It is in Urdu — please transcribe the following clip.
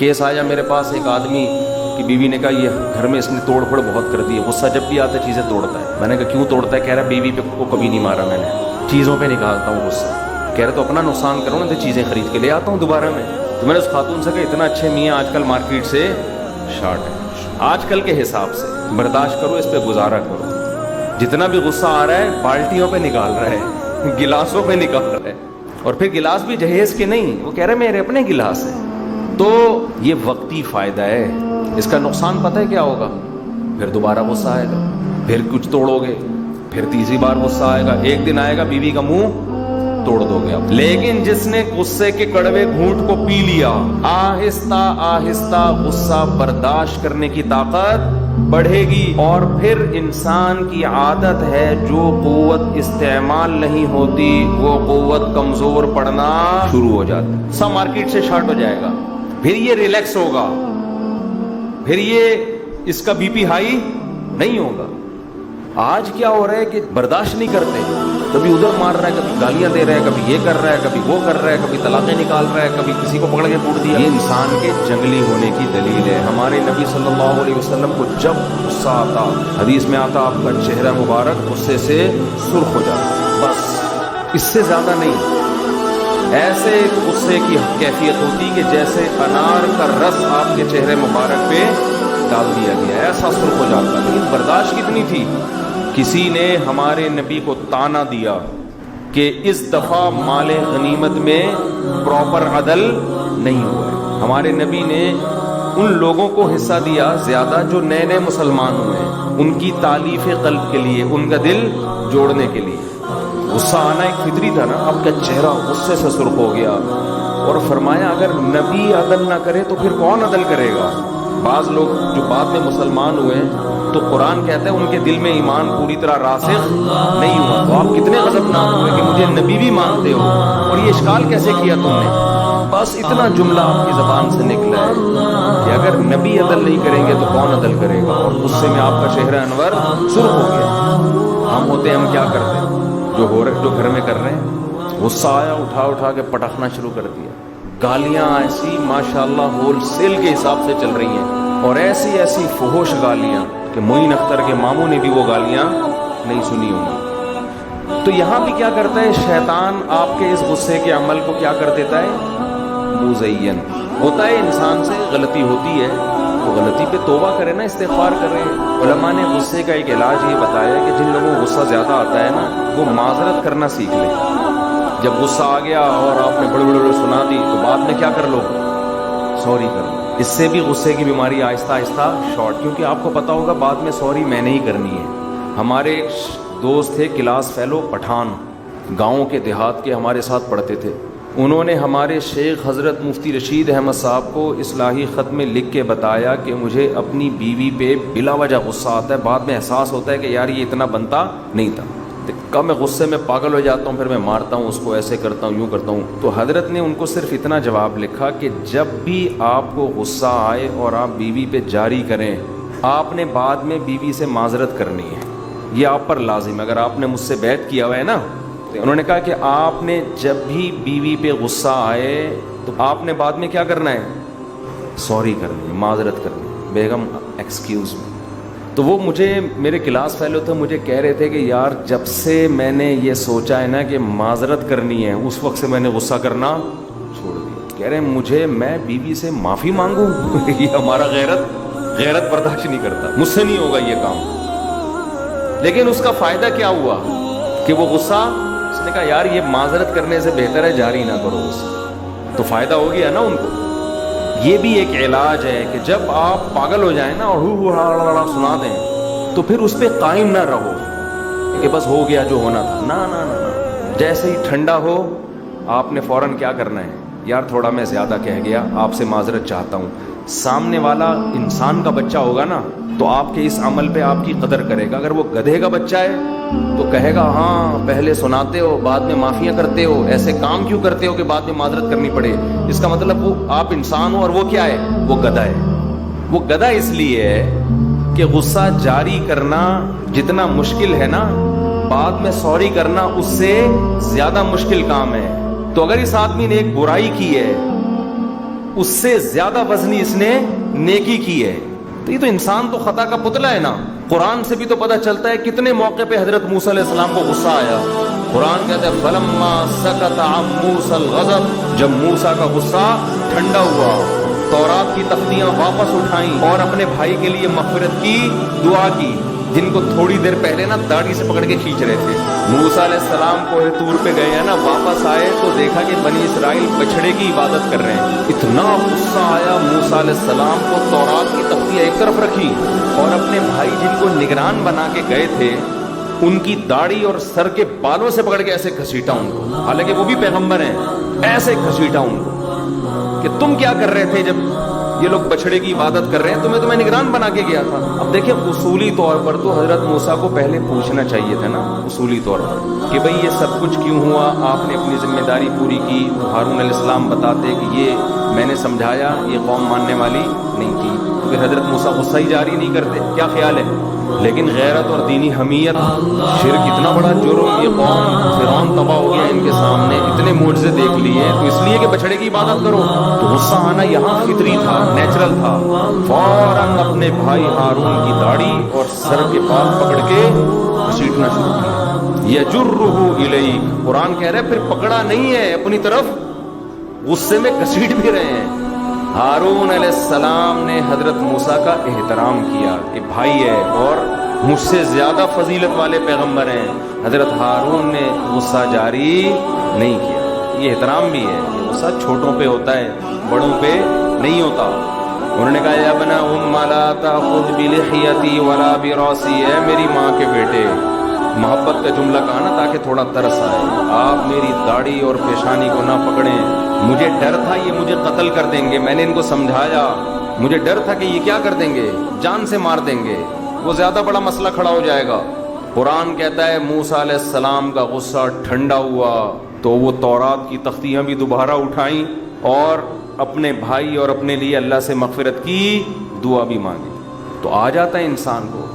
کیس آیا میرے پاس، ایک آدمی کی بیوی نے کہا یہ گھر میں اس نے توڑ پھوڑ بہت کر دی ہے، غصہ جب بھی آتا ہے چیزیں توڑتا ہے۔ میں نے کہا کیوں توڑتا ہے؟ کہہ رہا بیوی پہ کو کبھی نہیں مارا میں نے، چیزوں پہ نکالتا ہوں غصہ۔ کہہ رہا تو اپنا نقصان کرو نا، تو چیزیں خرید کے لے آتا ہوں دوبارہ میں۔ تو میں نے اس خاتون سے کہا اتنا اچھے میاں آج کل مارکیٹ سے شارٹ ہے، آج کل کے حساب سے برداشت کرو، اس پہ گزارا کرو۔ جتنا بھی غصہ آ رہا ہے بالٹیوں پہ نکال رہا ہے، گلاسوں پہ نکال رہا ہے، اور پھر گلاس بھی جہیز کے نہیں، وہ کہہ رہے میرے اپنے گلاس ہیں۔ تو یہ وقتی فائدہ ہے، اس کا نقصان پتہ ہے کیا ہوگا؟ پھر دوبارہ غصہ آئے گا، پھر کچھ توڑو گے، پھر تیسری بار غصہ آئے گا، ایک دن آئے گا بیوی کا منہ توڑ دو گے آپ۔ لیکن جس نے غصے کے کڑوے گھونٹ کو پی لیا، آہستہ آہستہ غصہ برداشت کرنے کی طاقت بڑھے گی، اور پھر انسان کی عادت ہے جو قوت استعمال نہیں ہوتی وہ قوت کمزور پڑنا شروع ہو جاتی، سب مارکیٹ سے شارٹ ہو جائے گا، پھر یہ ریلیکس ہوگا، پھر یہ اس کا بی پی ہائی نہیں ہوگا۔ آج کیا ہو رہا ہے کہ برداشت نہیں کرتے، کبھی ادھر مار رہا ہے، کبھی گالیاں دے رہا ہے، کبھی یہ کر رہا ہے، کبھی وہ کر رہا ہے، کبھی طلاقیں نکال رہا ہے، کبھی کسی کو پکڑ کے کوٹ دیا۔ یہ انسان کے جنگلی ہونے کی دلیل ہے۔ ہمارے نبی صلی اللہ علیہ وسلم کو جب غصہ آتا، حدیث میں آتا آپ کا چہرہ مبارک غصے سے سرخ ہو جاتا، بس اس سے زیادہ نہیں۔ ایسے غصے کی کیفیت ہوتی کہ جیسے انار کا رس آپ کے چہرے مبارک پہ ڈال دیا گیا، ایسا سرخ ہو جاتا۔ لیکن برداشت کتنی تھی؟ کسی نے ہمارے نبی کو تانا دیا کہ اس دفعہ مال غنیمت میں پراپر عدل نہیں ہوا ہے۔ ہمارے نبی نے ان لوگوں کو حصہ دیا زیادہ جو نئے نئے مسلمان ہوئے، ان کی تالیف قلب کے لیے، ان کا دل جوڑنے کے لیے۔ غصہ آنا ایک فطری تھا نا، اب کا چہرہ غصے سے سرخ ہو گیا، اور فرمایا اگر نبی عدل نہ کرے تو پھر کون عدل کرے گا؟ بعض لوگ جو بعد میں مسلمان ہوئے تو قرآن کہتا ہے ان کے دل میں ایمان پوری طرح راسخ نہیں ہوا، تو آپ کتنے غضبناک ہوئے کہ مجھے نبی بھی مانتے ہو، اور یہ اشکال کیسے کیا تم نے؟ بس اتنا جملہ آپ کی زبان سے نکلا ہے کہ اگر نبی عدل نہیں کریں گے تو کون عدل کرے گا، اور غصے میں آپ کا چہرہ انور سرخ ہو گیا۔ ہم ہوتے ہم کیا کرتے ہیں؟ جو گھر میں کر رہے ہیں، غصہ آیا اٹھا کے پٹخنا شروع کر دیا، گالیاں ایسی ماشاءاللہ ہول سیل کے حساب سے چل رہی ہیں، اور ایسی فحش گالیاں کہ معین اختر کے ماموں نے بھی وہ گالیاں نہیں سنی ہوں گی۔ تو یہاں بھی کیا کرتا ہے شیطان؟ آپ کے اس غصے کے عمل کو کیا کر دیتا ہے؟ مزین ہوتا ہے، انسان سے غلطی ہوتی ہے تو غلطی پہ توبہ کرے نا، استغفار کرے۔ علماء نے غصے کا ایک علاج یہ بتایا کہ جن لوگوں کو غصہ زیادہ آتا ہے نا، وہ معذرت کرنا سیکھ لیں۔ جب غصہ آ گیا اور آپ نے بڑے سنا دی تو بعد میں کیا کر لو؟ سوری کر لو۔ اس سے بھی غصے کی بیماری آہستہ آہستہ شارٹ، کیونکہ آپ کو پتا ہوگا بعد میں سوری میں نے ہی کرنی ہے۔ ہمارے ایک دوست تھے کلاس فیلو پٹھان، گاؤں کے دیہات کے، ہمارے ساتھ پڑھتے تھے۔ انہوں نے ہمارے شیخ حضرت مفتی رشید احمد صاحب کو اصلاحی خط میں لکھ کے بتایا کہ مجھے اپنی بیوی پہ بلا وجہ غصہ آتا ہے، بعد میں احساس ہوتا ہے کہ یار یہ اتنا بنتا نہیں تھا، کب میں غصے میں پاگل ہو جاتا ہوں، پھر میں مارتا ہوں اس کو، ایسے کرتا ہوں، یوں کرتا ہوں۔ تو حضرت نے ان کو صرف اتنا جواب لکھا کہ جب بھی آپ کو غصہ آئے اور آپ بیوی پہ جاری کریں، آپ نے بعد میں بیوی سے معذرت کرنی ہے، یہ آپ پر لازم ہے۔ اگر آپ نے مجھ سے بیعت کیا ہوا ہے نا، تو انہوں نے کہا کہ آپ نے جب بھی بیوی پہ غصہ آئے تو آپ نے بعد میں کیا کرنا ہے؟ سوری کرنی ہے، معذرت کرنی ہے، بیگم ایکسکیوز می۔ تو وہ مجھے، میرے کلاس فیلو تھے، مجھے کہہ رہے تھے کہ یار جب سے میں نے یہ سوچا ہے نا کہ معذرت کرنی ہے، اس وقت سے میں نے غصہ کرنا چھوڑ دیا۔ کہہ رہے ہیں مجھے، میں بیوی سے معافی مانگوں یہ ہمارا غیرت برداشت نہیں کرتا، مجھ سے نہیں ہوگا یہ کام۔ لیکن اس کا فائدہ کیا ہوا کہ وہ غصہ، اس نے کہا یار یہ معذرت کرنے سے بہتر ہے جاری نہ کرو اسے، تو فائدہ ہو گیا نا ان کو۔ یہ بھی ایک علاج ہے کہ جب آپ پاگل ہو جائیں نا اور سنا دیں تو پھر اس پہ قائم نہ رہو کہ بس ہو گیا جو ہونا تھا، نہ جیسے ہی ٹھنڈا ہو آپ نے فوراً کیا کرنا ہے؟ یار تھوڑا میں زیادہ کہہ گیا، آپ سے معذرت چاہتا ہوں۔ سامنے والا انسان کا بچہ ہوگا نا تو آپ کے اس عمل پہ آپ کی قدر کرے گا۔ اگر وہ گدھے کا بچہ ہے تو کہے گا ہاں پہلے سناتے ہو بعد میں معافیاں کرتے ہو، ایسے کام کیوں کرتے ہو کہ بعد میں معذرت کرنی پڑے؟ اس کا مطلب وہ آپ انسان ہو اور وہ کیا ہے؟ وہ گدھا ہے۔ وہ گدھا اس لیے ہے کہ غصہ جاری کرنا جتنا مشکل ہے نا، بعد میں سوری کرنا اس سے زیادہ مشکل کام ہے۔ تو اگر اس آدمی نے ایک برائی کی ہے اس سے زیادہ وزنی اس نے نیکی کی ہے. تو یہ تو انسان تو خطا کا پتلا ہے نا. قرآن سے بھی تو پتہ چلتا ہے کتنے موقع پہ حضرت موسیٰ علیہ السلام کو غصہ آیا. قرآن کہتا ہے فلما سکت عن موسیٰ الغضب، جب موسیٰ کا غصہ ٹھنڈا ہوا، تورات کی تختیاں واپس اٹھائیں اور اپنے بھائی کے لیے مغفرت کی دعا کی، جن کو تھوڑی دیر پہلے نا داڑھی سے پکڑ کے کھینچ رہے تھے. موسیٰ علیہ السلام کوہ طور پہ گئے ہیں نا، واپس آئے تو دیکھا کہ بنی اسرائیل بچھڑے کی عبادت کر رہے ہیں. اتنا غصہ آیا موسیٰ علیہ السلام کو، تورات کی تختیاں ایک طرف رکھی اور اپنے بھائی جن کو نگران بنا کے گئے تھے ان کی داڑھی اور سر کے بالوں سے پکڑ کے ایسے گھسیٹا ان کو، حالانکہ وہ بھی پیغمبر ہیں، ایسے گھسیٹا ان کو کہ تم کیا کر رہے تھے جب یہ لوگ بچھڑے کی عبادت کر رہے ہیں، تمہیں نگران بنا کے گیا تھا. اب دیکھیں اصولی طور پر تو حضرت موسیٰ کو پہلے پوچھنا چاہیے تھا نا اصولی طور پر کہ بھئی یہ سب کچھ کیوں ہوا، آپ نے اپنی ذمہ داری پوری کی تو ہارون علیہ السلام بتاتے کہ یہ میں نے سمجھایا، یہ قوم ماننے والی نہیں تھی، تو پھر حضرت موسیٰ غصہ ہی جاری نہیں کرتے. کیا خیال ہے؟ لیکن غیرت اور دینی حمیت، شرک اتنا بڑا جرم، یہ قوم فرعون تباہ ہو گیا ان کے سامنے، اتنے معجزے دیکھ لیے، تو اس لیے کہ بچڑے کی عبادت کرو. تو غصہ آنا یہاں فطری تھا، نیچرل تھا. فوراً اپنے بھائی ہارون کی داڑھی اور سر کے بال پکڑ کے گھسیٹنا شروع کیا. یجرہ الیک، قرآن کہہ رہا ہے پھر پکڑا نہیں ہے اپنی طرف، غصے میں گھسیٹ بھی رہے ہیں. ہارون علیہ السلام نے حضرت موسیٰ کا احترام کیا کہ بھائی ہے اور مجھ سے زیادہ فضیلت والے پیغمبر ہیں. حضرت ہارون نے غصہ جاری نہیں کیا. یہ احترام بھی ہے، یہ غصہ چھوٹوں پہ ہوتا ہے، بڑوں پہ نہیں ہوتا. انہوں نے کہا یا ابن ام لا تأخذ بلحیتی ولا براسی، اے میری ماں کے بیٹے، محبت کا جملہ کہا نا تاکہ تھوڑا ترس آئے، آپ میری داڑھی اور پیشانی کو نہ پکڑیں. مجھے ڈر تھا یہ مجھے قتل کر دیں گے، میں نے ان کو سمجھایا، مجھے ڈر تھا کہ یہ کیا کر دیں گے، جان سے مار دیں گے، وہ زیادہ بڑا مسئلہ کھڑا ہو جائے گا. قرآن کہتا ہے موسیٰ علیہ السلام کا غصہ ٹھنڈا ہوا تو وہ تورات کی تختیاں بھی دوبارہ اٹھائیں اور اپنے بھائی اور اپنے لیے اللہ سے مغفرت کی دعا بھی مانگی. تو آ جاتا ہے انسان کو